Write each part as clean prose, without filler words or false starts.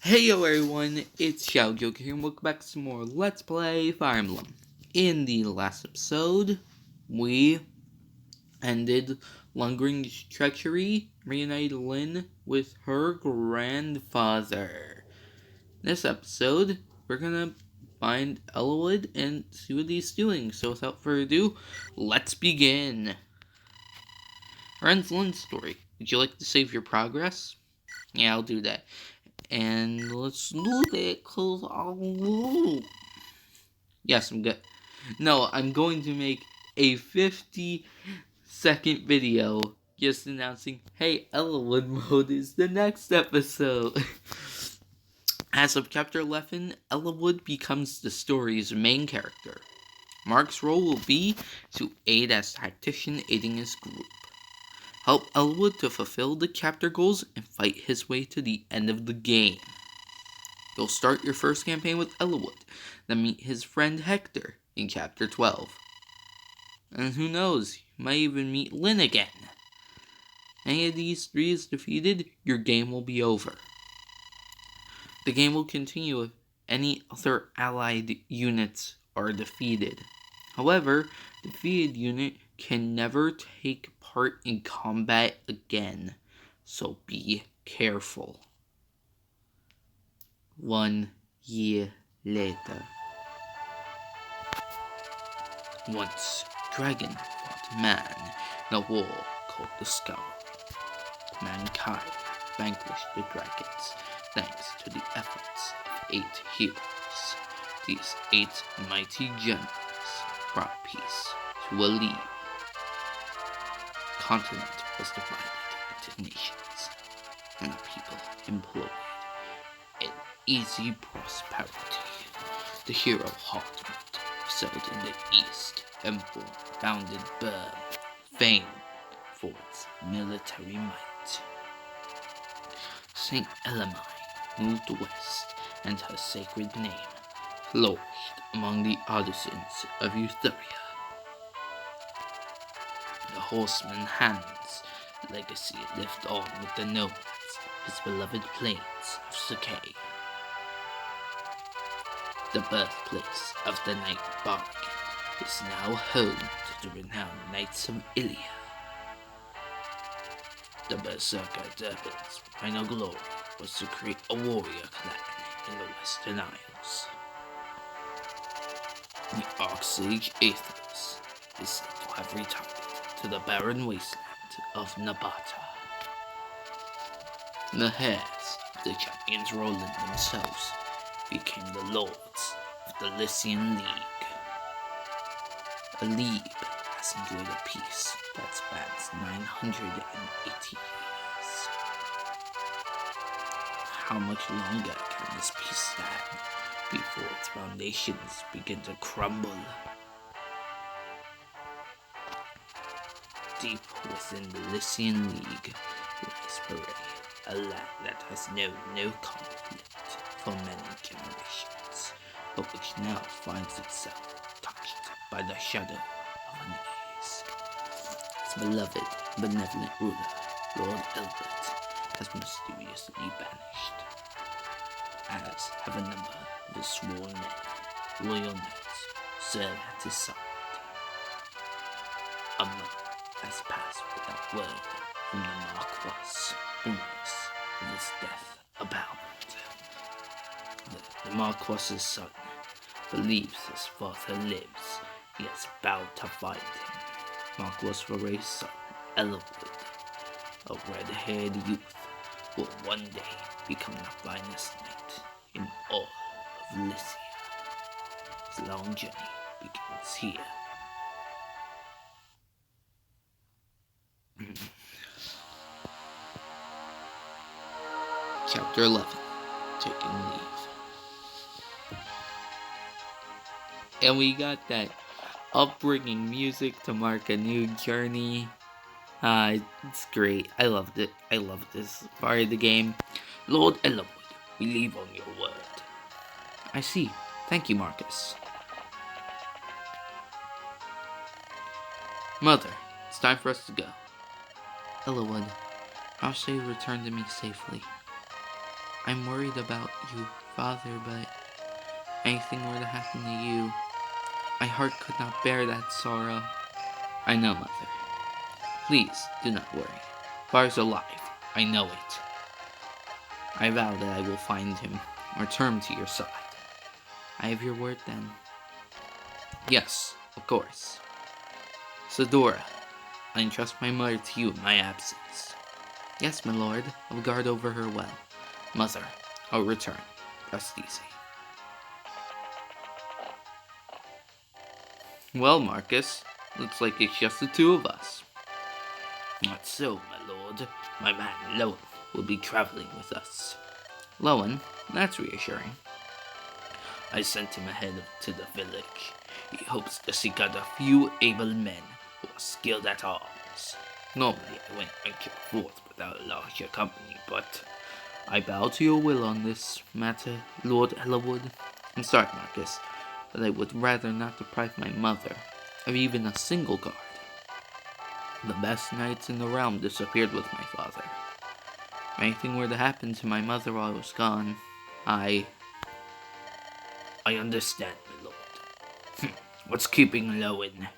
Hey yo everyone, it's Joker here and welcome back to some more Let's Play Fire Emblem. In the last episode, we ended Lungering's treachery, reunited Lyn with her grandfather. This episode, we're gonna find Eliwood and see what he's doing. So without further ado, let's begin. Our ends Lyn's story. Would you like to save your progress? Yeah, I'll do that. And let's do that, cause I'll... Yes, I'm good. No, I'm going to make a 50-second video just announcing, hey, Eliwood mode is the next episode. As of Chapter 11, Eliwood becomes the story's main character. Mark's role will be to aid as tactician aiding his group. Help Eliwood to fulfill the chapter goals and fight his way to the end of the game. You'll start your first campaign with Eliwood, then meet his friend Hector in Chapter 12. And who knows, you might even meet Lyn again. Any of these three is defeated, your game will be over. The game will continue if any other allied units are defeated. However, the defeated unit can never take part in combat again, so be careful. 1 year later. Once, dragon fought man in a war called the Scourge. Mankind vanquished the dragons thanks to the efforts of 8 heroes. These 8 mighty generals brought peace to Eliwood. The continent was divided into nations, and the people employed an easy prosperity. The hero Heartwood settled in the east and founded Burn, famed for its military might. Saint Elamine moved west, and her sacred name flourished among the artisans of Euphoria. The horseman Han's legacy lived on with the nomads of his beloved plains of Sakai. The birthplace of the Knight Bargain is now home to the renowned Knights of Ilia. The Berserker Durban's final glory was to create a warrior clan in the Western Isles. The Archsage Aethos is said to have retired to the barren wasteland of Nabata. The heirs of the champions Roland themselves became the lords of the Lycian League. Eliwood has enjoyed a peace that spans 980 years. How much longer can this peace stand before its foundations begin to crumble? Deep within the Lycian League lies Beret, a land that has known no conflict for many generations, but which now finds itself touched by the shadow of an age. Its beloved, benevolent ruler, Lord Eliwood, has mysteriously vanished, as have a number of his sworn men, loyal knights, serve at his side. A month has passed without word from the Marquess. Rumors of his death abound. The Marquess's son believes his father lives. He has vowed to find him. Marquess Varay's son, Eliwood, a red-haired youth, will one day become the finest knight in all of Lycia. His long journey begins here. Chapter 11, Taking Leave. And we got that upbringing music to mark a new journey. It's great. I loved it. I love this part of the game. Lord Eliwood, we leave on your word. I see. Thank you, Marcus. Mother, it's time for us to go. Eliwood, I'll say you return to me safely. I'm worried about you, Father, but anything were to happen to you, my heart could not bear that sorrow. I know, Mother. Please, do not worry. Father's alive. I know it. I vow that I will find him, return to your side. I have your word, then. Yes, of course. Sadora, I entrust my mother to you in my absence. Yes, my lord. I'll guard over her well. Mother, I'll return. Rest easy. Well, Marcus, looks like it's just the two of us. Not so, my lord. My man, Lowen, will be traveling with us. Lowen? That's reassuring. I sent him ahead to the village. He hopes to seek out a few able men who are skilled at arms. Normally I wouldn't venture forth without a larger company, but I bow to your will on this matter, Lord Eliwood. I'm sorry, Marcus, but I would rather not deprive my mother of even a single guard. The best knights in the realm disappeared with my father. If anything were to happen to my mother while I was gone, I understand, my lord. What's keeping Lowen?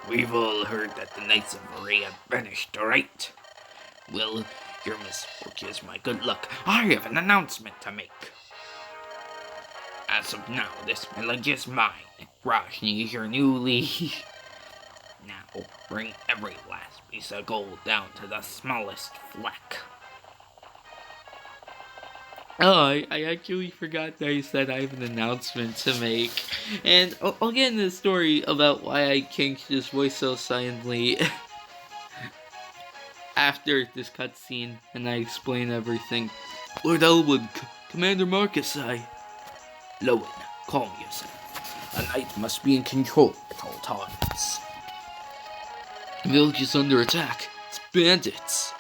We've all heard that the Knights of Maria have vanished, right? Well, your misfortune is my good luck. I have an announcement to make. As of now, this village is mine. Rajni is your new liege. Now, bring every last piece of gold down to the smallest fleck. Oh, I actually forgot that I said I have an announcement to make. And I'll get into the story about why I changed his voice so silently after this cutscene, and I explain everything. Lord Eliwood, Commander Marcus, Lowen, calm yourself. A knight must be in control at all times. The village is under attack. It's bandits.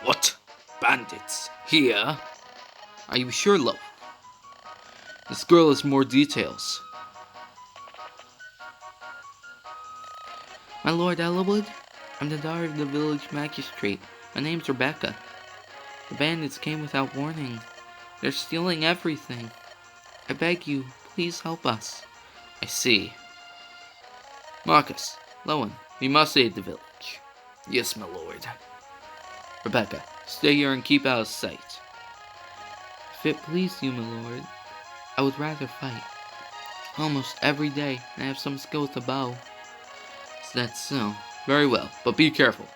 What? Bandits? Here? Are you sure, Lowen? This girl has more details. My Lord Eliwood, I'm the daughter of the village magistrate. My name's Rebecca. The bandits came without warning. They're stealing everything. I beg you, please help us. I see. Marcus, Lowen, we must aid the village. Yes, my lord. Rebecca, stay here and keep out of sight. If it please you, my lord, I would rather fight. Almost every day, I have some skill with the bow. Is that so? Very well, but be careful.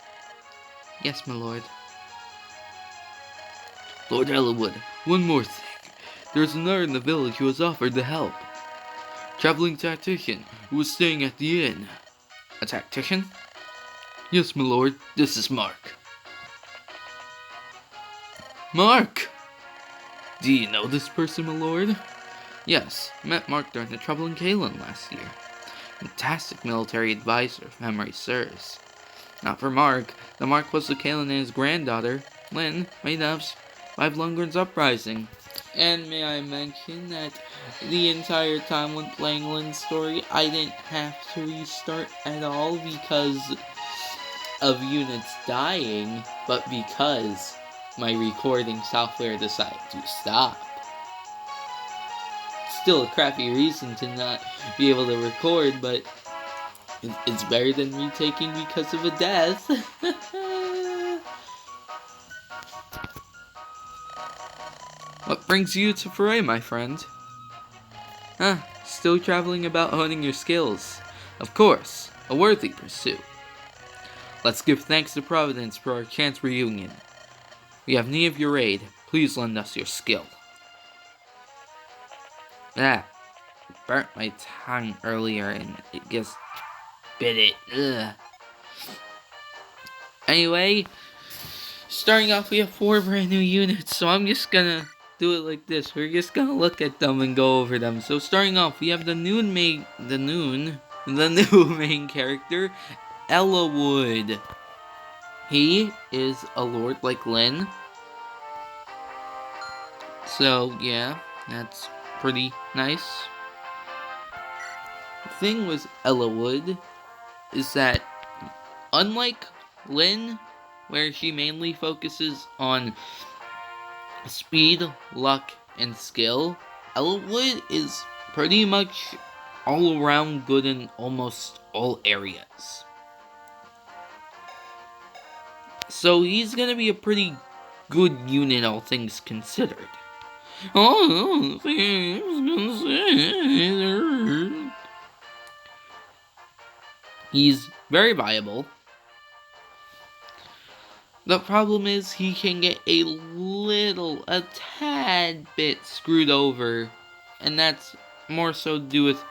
Yes, my lord. Lord Eliwood, one more thing. There's another in the village who has offered to help. Traveling tactician who was staying at the inn. A tactician? Yes, my lord. This is Mark. Mark! Do you know this person, my lord? Yes, I met Mark during the trouble in Kalen last year. Fantastic military advisor, if memory serves. Not for Mark. The Mark was the Kalen and his granddaughter, Lynn, made of 5 Lundgren's uprising. And may I mention that the entire time when playing Lynn's story, I didn't have to restart at all because of units dying, but because my recording software decided to stop. Still a crappy reason to not be able to record, but it's better than retaking because of a death. What brings you to Foray, my friend? Still traveling about honing your skills. Of course, a worthy pursuit. Let's give thanks to Providence for our chance reunion. We have need of your aid. Please lend us your skill. Burnt my tongue earlier and it just bit it. Ugh. Anyway, starting off we have 4 brand new units, so I'm just gonna do it like this. We're just gonna look at them and go over them. So starting off, we have the new main character, Eliwood. He is a lord like Lynn. So yeah, that's pretty nice. The thing with Eliwood is that unlike Lynn, where she mainly focuses on speed, luck, and skill, Eliwood is pretty much all around good in almost all areas. So he's gonna be a pretty good unit, all things considered. Oh, he's very viable. The problem is he can get a tad bit screwed over, and that's more so to do with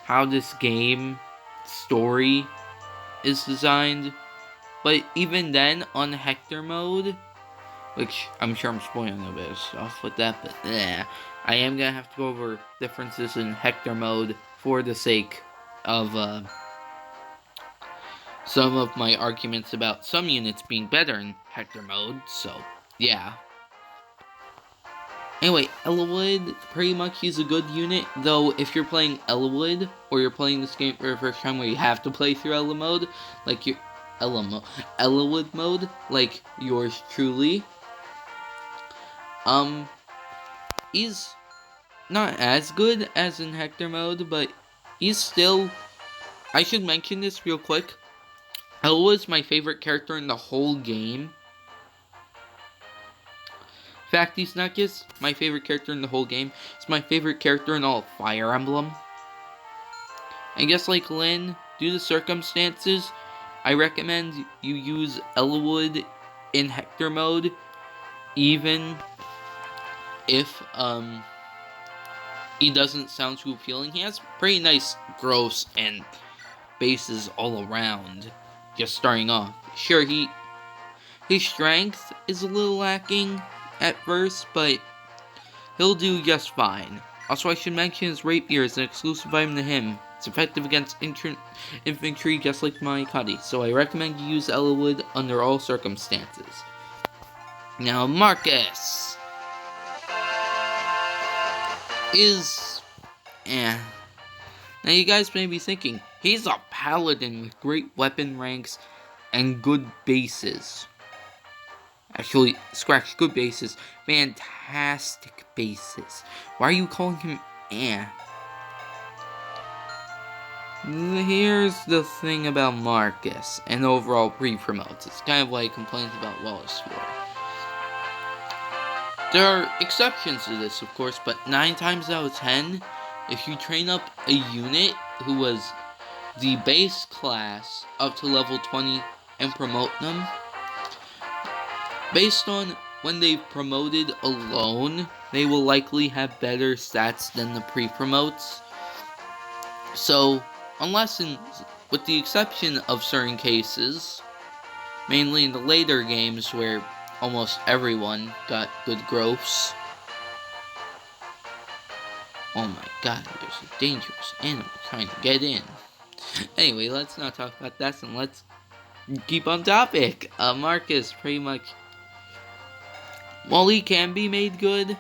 how this game story is designed. But even then, on Hector mode, which I'm sure I'm spoiling a bit of stuff with that, but yeah, I am gonna have to go over differences in Hector mode for the sake of some of my arguments about some units being better in Hector mode, so yeah. Anyway, Eliwood, pretty much he's a good unit, though if you're playing Eliwood, or you're playing this game for the first time where you have to play through Ela mode, like your Eliwood mode, like yours truly, he's not as good as in Hector mode, but he's still, I should mention this real quick, Eliwood's my favorite character in the whole game. In fact, he's not just my favorite character in the whole game, he's my favorite character in all of Fire Emblem. And just like Lyn, due to circumstances, I recommend you use Eliwood in Hector mode, even if he doesn't sound too appealing. He has pretty nice growths and bases all around, just starting off. Sure, his strength is a little lacking at first, but he'll do just fine. Also, I should mention his rapier is an exclusive item to him. It's effective against infantry just like my Cuddy, so I recommend you use Eliwood under all circumstances. Now, Marcus is... Now you guys may be thinking, he's a paladin with great weapon ranks and good bases. Actually, scratch good bases. Fantastic bases. Why are you calling him Here's the thing about Marcus and overall pre-promotes. It's kind of like complaints about Wallace War. There are exceptions to this, of course, but 9 times out of 10, if you train up a unit who was the base class up to level 20 and promote them, based on when they've promoted alone, they will likely have better stats than the pre-promotes. So, unless with the exception of certain cases, mainly in the later games where almost everyone got good growths. Oh my god, there's a dangerous animal trying to get in. Anyway, let's not talk about that and let's keep on topic. Marcus, pretty much, while he can be made good,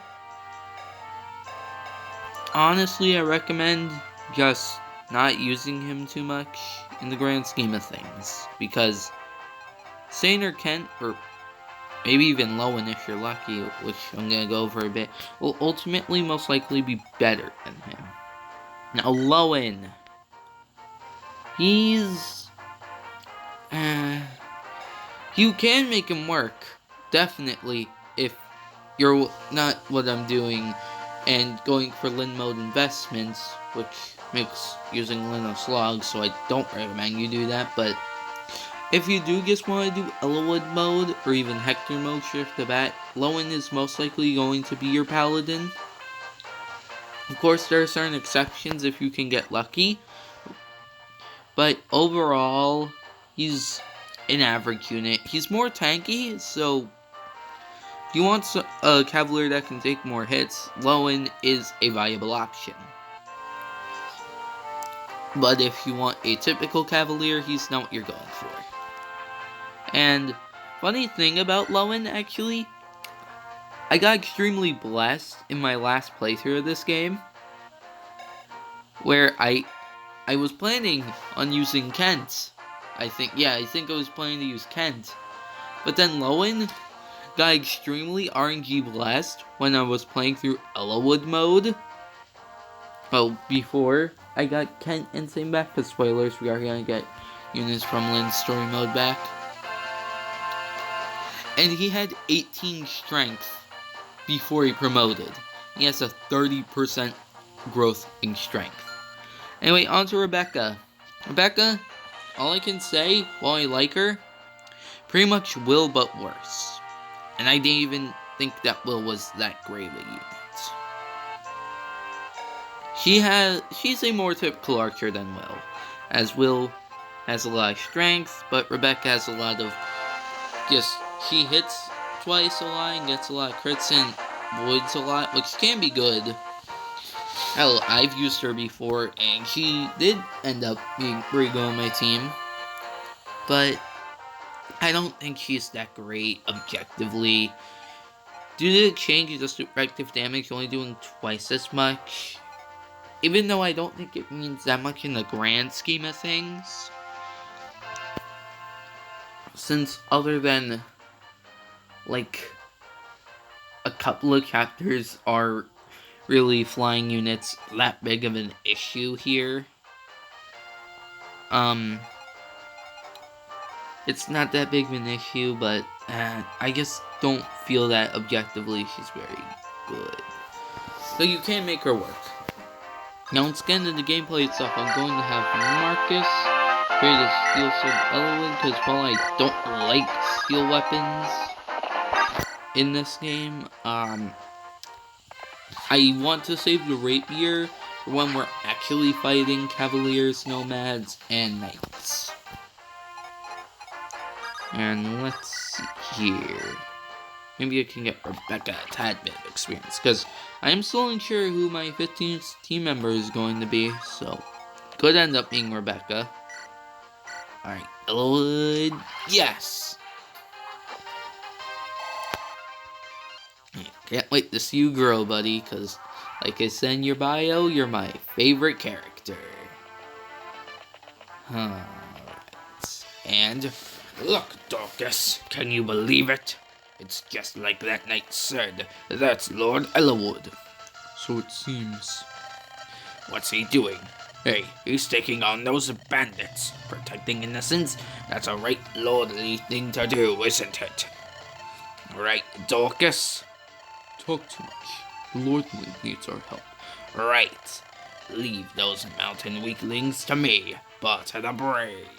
honestly, I recommend just not using him too much in the grand scheme of things, because Sane or Kent, or maybe even Lowen if you're lucky, which I'm gonna go over a bit, will ultimately most likely be better than him. Now, Lowen, he's... you can make him work, definitely, if you're not what I'm doing and going for Lyn mode investments, which makes using Lyn a slog, so I don't recommend you do that, but if you do just want to do Eliwood mode, or even Hector mode straight off the bat, Lowen is most likely going to be your paladin. Of course, there are certain exceptions if you can get lucky, but overall, he's an average unit. He's more tanky, so if you want a Cavalier that can take more hits, Lowen is a viable option. But if you want a typical Cavalier, he's not what you're going for. And funny thing about Lowen, actually, I got extremely blessed in my last playthrough of this game, where I was planning on using Kent. I think I was planning to use Kent, But then Lowen got extremely RNG blessed when I was playing through Eliwood mode. Well, before I got Kent and Same back, because spoilers, we are gonna get units from Lynn's story mode back. And he had 18 strength before he promoted. He has a 30% growth in strength. Anyway, on to Rebecca. Rebecca, all I can say, while I like her, pretty much Will but worse. And I didn't even think that Will was that great of a unit. She's a more typical archer than Will, as Will has a lot of strength, but Rebecca has a lot of she hits twice a lot and gets a lot of crits and voids a lot, which can be good. Hell, I've used her before, and she did end up being pretty good on my team, but I don't think she's that great objectively. Due to the change, just effective damage only doing twice as much. Even though I don't think it means that much in the grand scheme of things. Since other than, like, a couple of chapters are really flying units that big of an issue here. It's not that big of an issue, but I just don't feel that objectively she's very good. So you can make her work. Now let's get into the gameplay itself. I'm going to have Marcus create a steel sword Eliwood, because while I don't like steel weapons in this game, I want to save the rapier for when we're actually fighting cavaliers, nomads, and knights. And let's see here. Maybe I can get Rebecca a tad bit of experience, because I'm still unsure who my 15th team member is going to be, so could end up being Rebecca. Alright, Eliwood, yes! Can't wait to see you grow, buddy, because like I said in your bio, you're my favorite character. Alright, and look, Dorcas, can you believe it? It's just like that knight said. That's Lord Eliwood. So it seems. What's he doing? Hey, he's taking on those bandits. Protecting innocents? That's a right lordly thing to do, isn't it? Right, Dorcas? Talk too much. The Lord needs our help. Right. Leave those mountain weaklings to me, but to the brave.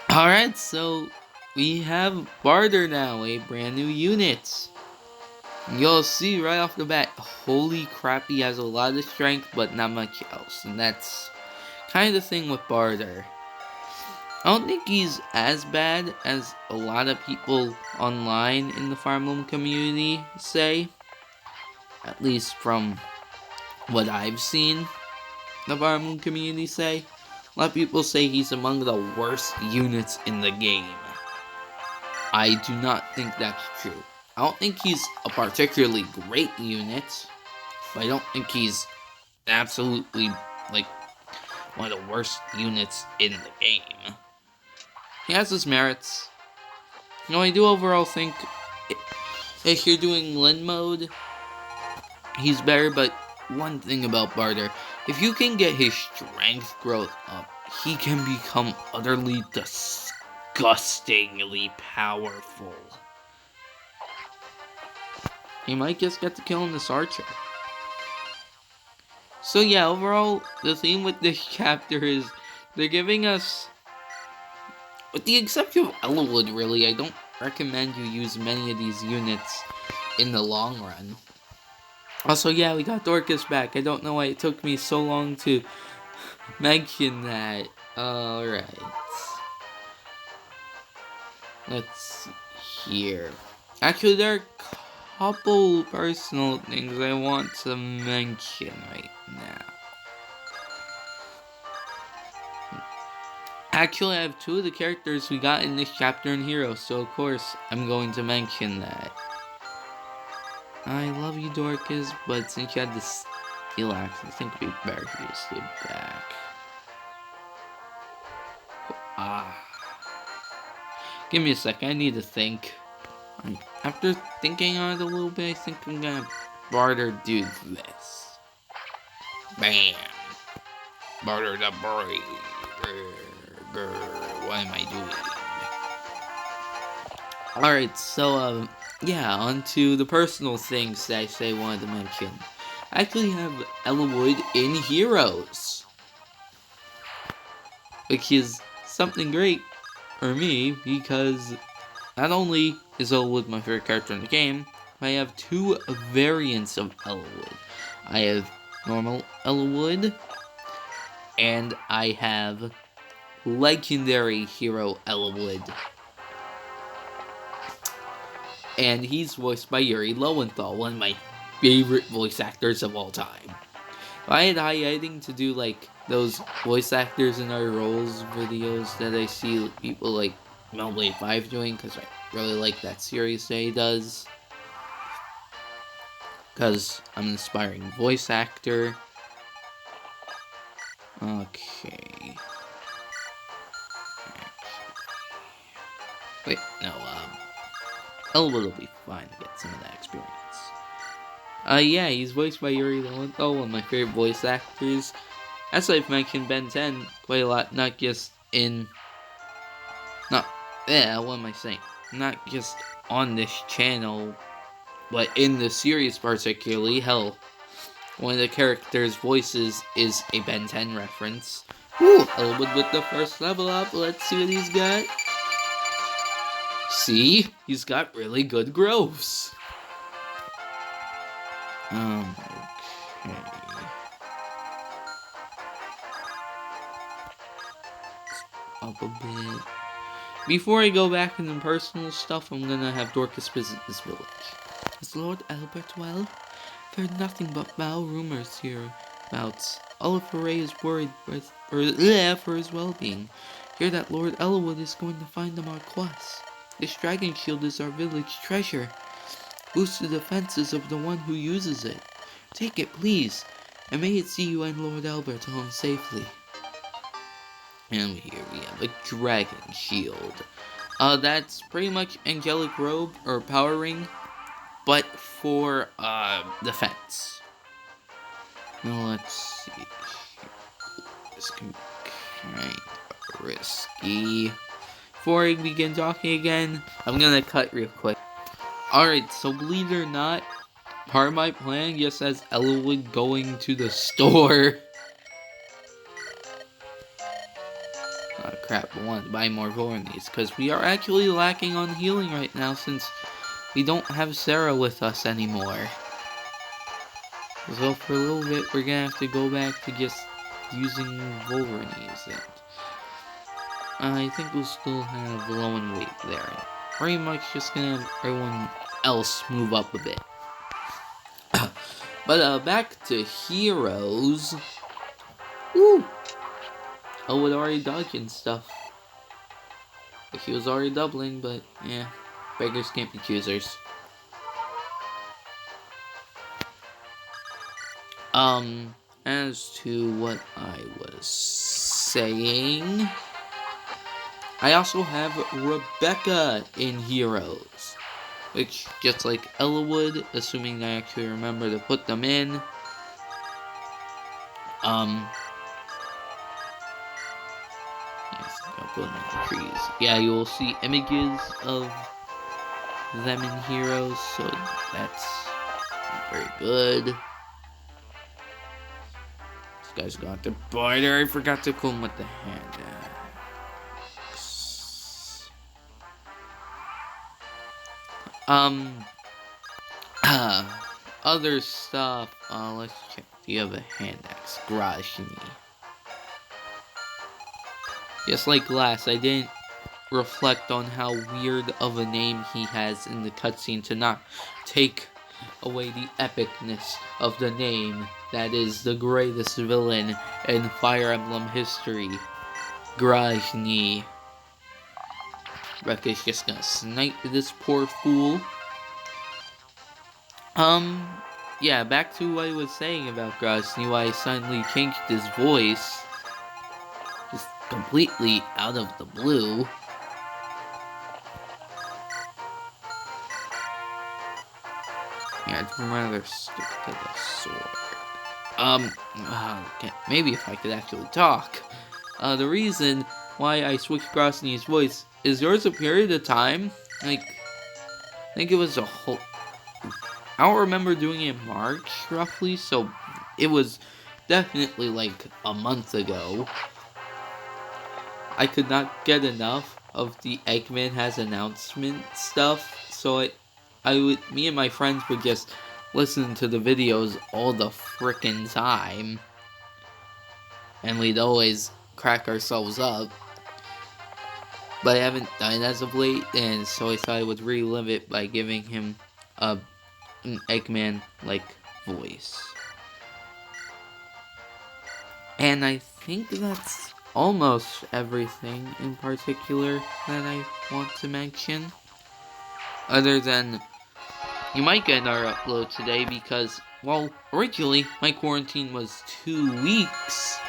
Alright, so we have Barter now, a brand new unit. You'll see right off the bat, holy crap, he has a lot of strength, but not much else. And that's kind of the thing with Barter. I don't think he's as bad as a lot of people online in the Fire Emblem community say. At least from what I've seen the Fire Emblem community say. A lot of people say he's among the worst units in the game. I do not think that's true. I don't think he's a particularly great unit, but I don't think he's absolutely, like, one of the worst units in the game. He has his merits. You know, I do overall think if you're doing Lin mode, he's better, but one thing about Barter, if you can get his strength growth up, he can become utterly disgustingly powerful. He might just get to killing this archer. So yeah, overall, the theme with this chapter is they're giving us, with the exception of Eliwood, really, I don't recommend you use many of these units in the long run. Also, yeah, we got Dorcas back. I don't know why it took me so long to mention that. Alright. Let's see here. Actually, there are a couple personal things I want to mention right now. Actually, I have two of the characters we got in this chapter in Hero, so of course, I'm going to mention that. I love you, Dorcas, but since you had this steel axe, I think it'd be better if you just stayed back. Give me a sec, I need to think. After thinking on it a little bit, I think I'm gonna barter do this. Bam! Barter the boy. What am I doing? Alright, so, yeah, on to the personal things that I wanted to mention. I actually have Eliwood in Heroes, which is something great for me, because not only is Eliwood my favorite character in the game, but I have two variants of Eliwood. I have normal Eliwood, and I have legendary hero Eliwood. And he's voiced by Yuri Lowenthal, one of my favorite voice actors of all time. If I had high editing to do like those voice actors in our roles videos that I see people like Melblade 5 doing, because I really like that series that he does. Because I'm an aspiring voice actor. Okay. Wait, no, Eliwood will be fine to get some of that experience. Yeah, he's voiced by Yuri Lowenthal, one of my favorite voice actors. As I've mentioned Ben 10 quite a lot, not just in... what am I saying? Not just on this channel, but in the series particularly. Hell, one of the characters' voices is a Ben 10 reference. Woo! Eliwood with the first level up. Let's see what he's got. See? He's got really good growths. Okay. Up a bit. Before I go back into personal stuff, I'm gonna have Dorcas visit this village. Is Lord Albert well? I've heard nothing but foul rumors hereabouts. Oliver Ray is worried for his well-being. Hear that Lord Eliwood is going to find the Marquess. This dragon shield is our village treasure. Boosts the defenses of the one who uses it. Take it, please, and may it see you and Lord Albert home safely. And here we have a dragon shield. That's pretty much angelic robe or power ring, but for defense. Now let's see. This can be kind of risky. Before I begin talking again, I'm gonna cut real quick. Alright, so believe it or not, part of my plan just says Eliwood going to the store. Oh crap, I wanted to buy more Vornies, because we are actually lacking on healing right now since we don't have Sarah with us anymore. So for a little bit, we're gonna have to go back to just using Vornies. I think we'll still have low and weight there. Pretty much just gonna have everyone else move up a bit. But back to heroes. Woo! Oh, it already dodged and stuff. He was already doubling, but yeah, beggars can't be choosers. As to what I was saying, I also have Rebecca in Heroes, which, just like Eliwood, assuming I actually remember to put them in, yes, I'll put them in the trees. Yeah, you will see images of them in Heroes, so that's very good. This guy's got the biter. I forgot to call him with the hand axe. Other stuff. Let's check. Do you have a hand axe? Grajni. Just like last, I didn't reflect on how weird of a name he has in the cutscene to not take away the epicness of the name that is the greatest villain in Fire Emblem history, Grajni. Rebecca's just gonna snipe this poor fool. Yeah, back to what I was saying about Grajni, why I suddenly changed his voice. Just completely out of the blue. Yeah, I'd rather stick to the sword. Okay, maybe if I could actually talk. The reason why I switched Grosny's voice is there was a period of time, like, I think it was a whole, I don't remember doing it in March, roughly, so it was definitely like a month ago. I could not get enough of the Eggman has announcement stuff, so me and my friends would just listen to the videos all the frickin' time. And we'd always crack ourselves up. But I haven't done it as of late, and so I thought I would relive it by giving him an Eggman-like voice. And I think that's almost everything in particular that I want to mention. Other than, you might get another upload today because, well, originally my quarantine was 2 weeks.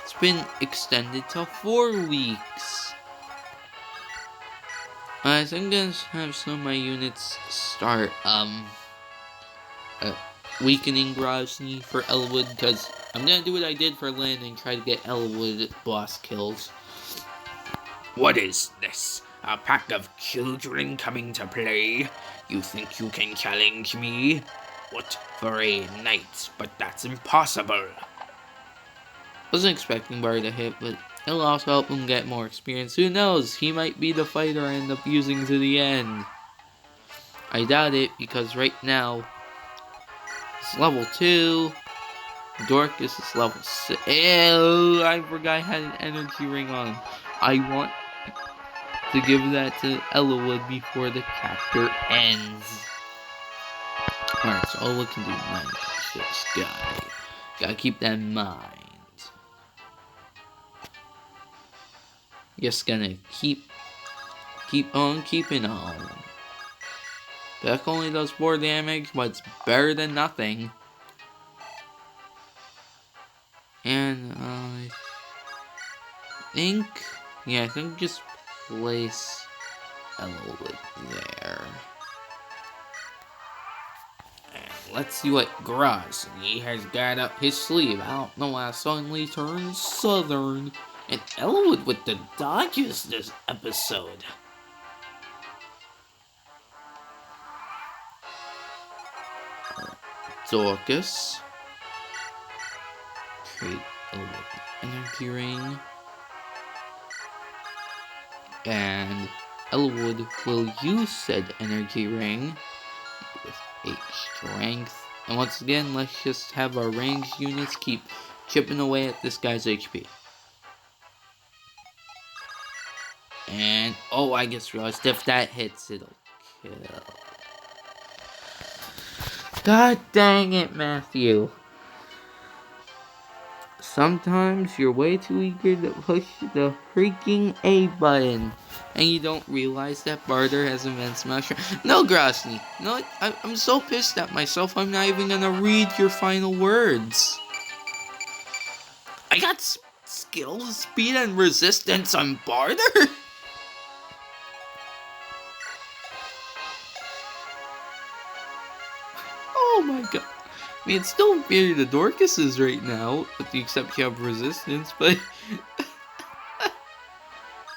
It's been extended to 4 weeks. I think I'm gonna have some of my units start, weakening Grosny for Eliwood, because I'm gonna do what I did for Lynn and try to get Eliwood boss kills. What is this? A pack of children coming to play? You think you can challenge me? What for a knight? But that's impossible. Wasn't expecting Bar to hit, but it'll also help him get more experience. Who knows? He might be the fighter I end up using to the end. I doubt it, because right now it's level 2. Dorcas is level 6. Ew, I forgot I had an energy ring on him. I want to give that to Eliwood before the chapter ends. Alright, so all we can do now is this guy. Gotta keep that in mind. Just gonna keep on keeping on. Beck only does 4 damage, but it's better than nothing. And I think just place Eliwood there. And let's see what Grosny has got up his sleeve. I don't know why I suddenly turned southern. And Eliwood with the dodges this episode. Dorcas. Trade Eliwood energy ring. And Eliwood will use said energy ring with 8 strength. And once again, let's just have our ranged units keep chipping away at this guy's HP. And, oh, I just realized if that hits, it'll kill. God dang it, Matthew. Sometimes you're way too eager to push the freaking A button. And you don't realize that Barter has Event Smasher. No, Grosny. No, I'm so pissed at myself, I'm not even gonna read your final words. I got skill, speed, and resistance on Barter? Oh my god. I mean, it's still inferior to Dorcas's right now, with the exception of resistance, but...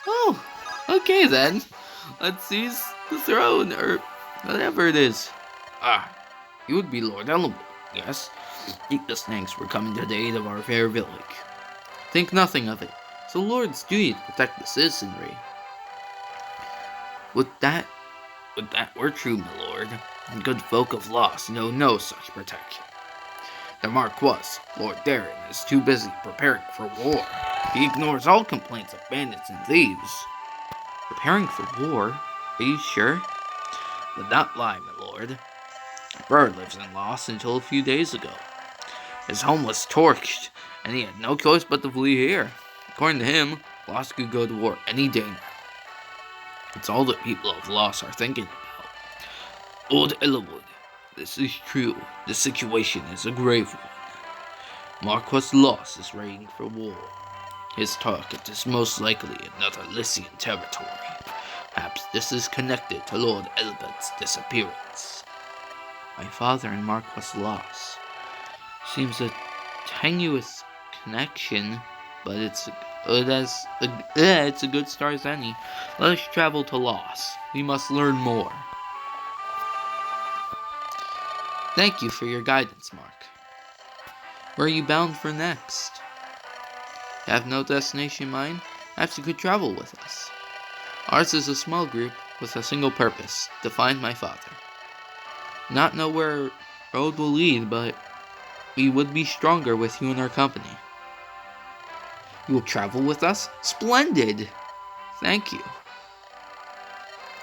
Oh, okay then. Let's seize the throne, or whatever it is. Ah, you would be Lord Eliwood, yes? Deepest thanks for coming to the aid of our fair village. Think nothing of it. It's the Lord's duty to protect the citizenry. Would that were true, my lord, and good folk of Lost know no such protection. The Marquess, Lord Darren, is too busy preparing for war. He ignores all complaints of bandits and thieves. Preparing for war? Are you sure? Would not lie, my lord. Bird lives in Lost until a few days ago. His home was torched, and he had no choice but to flee here. According to him, Lost could go to war any day now. It's all the people of Lost are thinking about. Old Eliwood, this is true. The situation is a grave one. Marquess Lost is ready for war. His target is most likely another Lycian territory. Perhaps this is connected to Lord Eliwood's disappearance. My father and Marquis Loss. Seems a tenuous connection, but it's a good start as any. Let us travel to Loss. We must learn more. Thank you for your guidance, Mark. Where are you bound for next? Have no destination in mind? Perhaps you could travel with us. Ours is a small group with a single purpose, to find my father. Not know where road will lead, but we would be stronger with you in our company. You will travel with us? Splendid! Thank you.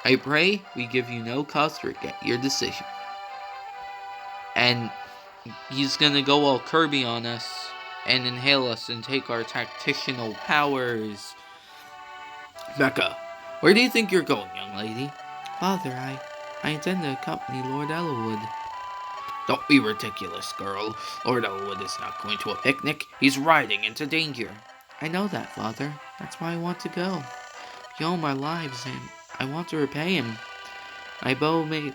I pray we give you no cause to regret your decision. And he's gonna go all Kirby on us and inhale us and take our tactitional powers. Becca, where do you think you're going, young lady? Father, I intend to accompany Lord Eliwood. Don't be ridiculous, girl. Lord Eliwood is not going to a picnic. He's riding into danger. I know that, Father. That's why I want to go. He owned my lives, and I want to repay him. My bow may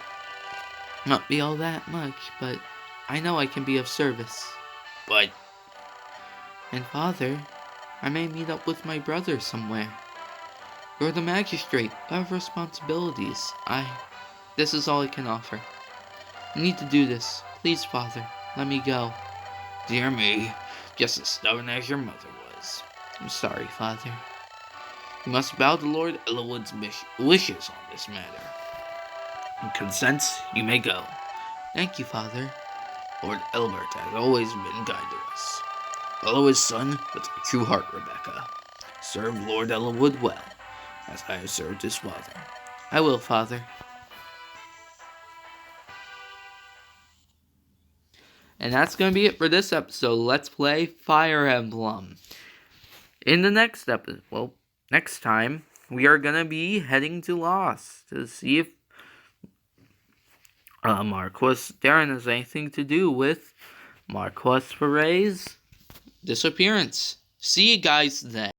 not be all that much, but I know I can be of service. But... And Father, I may meet up with my brother somewhere. You're the magistrate. I have responsibilities. This is all I can offer. I need to do this. Please, Father, let me go. Dear me, just as stubborn as your mother was. I'm sorry, Father. You must bow to Lord Eliwood's wishes on this matter. And consents, you may go. Thank you, Father. Lord Elbert has always been kind to us. Follow his son with a true heart, Rebecca. Serve Lord Eliwood well, as I have served his father. I will, Father. And that's going to be it for this episode. Let's play Fire Emblem. In the next next time, we are going to be heading to Lost to see if Marquis Darren has anything to do with Marquis Ferre's disappearance. See you guys then.